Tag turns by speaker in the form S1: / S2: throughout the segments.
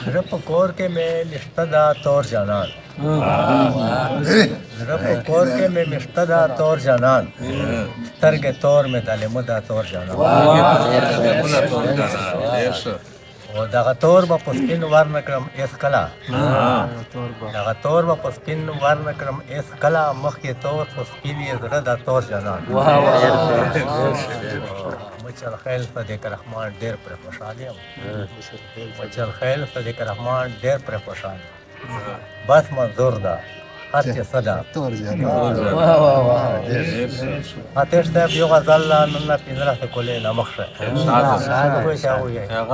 S1: زړه په کور کې مې نشته دا تور جانان زړه په کور کې مې نشته دا تور جانان سترګې تور مې د لیمو دا تور جانان او دغه تور به په سپین ور نه کړم ایس کله دغه تور به په سپین ور نه کړم ایس کله مخکې تور خو سپین یې زړه دا تور جانان مچل خیل صدیق رحمان ډېر پرې خوشحال یم مچل خیل صدیق رحمان ډېر پرې خوشحال یم بس منظور ده هر څه څه ده اتش صاحب یو غزل نن 15 کولې نه مخ شه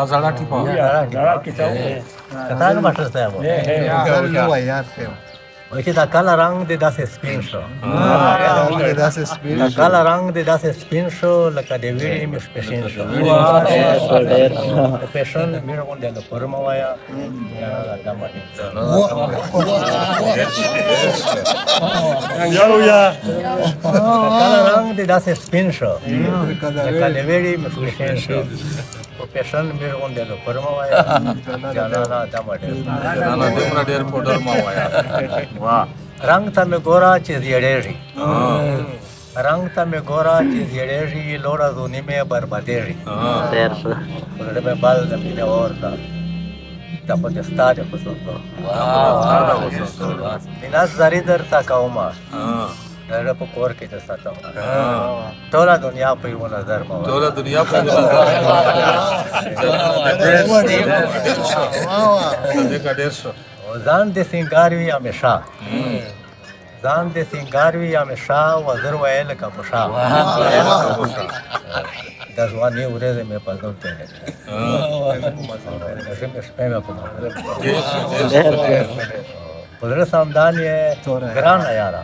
S2: غزل ټیپا
S1: کتان ماستر صاحب وای چې دا کاله رنگ دې داسې سپین شو دا کاله رنگ دې داسې سپین شو لکه د ویړې مې سپین شو پېشن مې غونډه د پرما وایا کاله رنگ دې داسې سپین شو لکه د ویړې مې سپین شو پېشن مې غونډه د پرما وایا جانانا
S2: ډېر پودر ما وایا
S1: رنگ ته مې ګورا چې زیړېږي رنگ ته مې ګورا چې زیړېږي لوړه زونې مې بربادېږي زړه مې بل د مینې ورته ته خو دې ستا د خصوص مینه زري درته کومه د زړه په کور کې دې ساتم ټوله دنیا په یو نظر مه
S2: ټوله دنیا په ډېر شو
S1: ځان دې سینګار وي همیشه ځان دې سینګار وي همیشه وزر ویل لکه پوښه د ځوانۍ ورځې مې په زړه تېرې کړې شپې مې په په زړه سمدان یې ګرانه یاره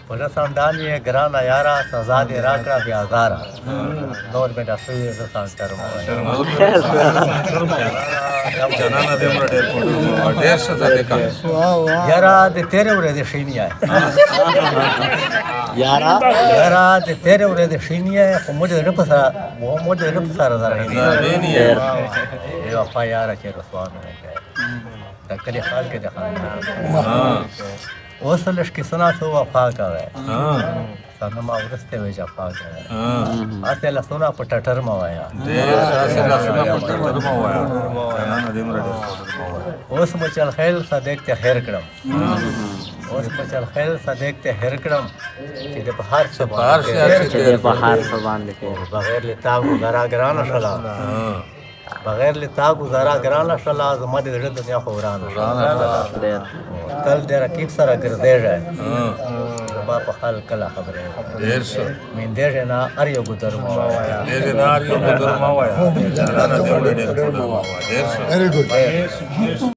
S1: په زړه سمدان یې ګرانه یاره سزا دې راکړه بې ازاره نور مې ډه سوي زه سانسر
S2: جانانا دې مړه ډېر پودر ډېر ښه ده دې
S1: یاره د تېرې ورځې ښینی یې یاره د تېرې ورځې ښینی یې خو موږ د زړه په سره زرغینې یې وفا یاره چې رسوا مې نه کوې د کلي خال کې د خاندان اوس لږ کیسونه څه وفا کوی صنما وروسته وې جفا کوی هسې لاسونه په ټټر مه وایه اوس مچل خیل صدیق ته هېر کړم اوس مچل خیل صدیق ته هېر کړم چې د بهار څه بغیر له تا ګزاره ګرانه شوله بغیر له تا ګزاره ګرانه شوله زما د زړه دنیا خو ورانه شوله تل د رقیب سره ګرځېږی زما په حال کله خبرې میندېږې نه هر یو ګودر مه وایه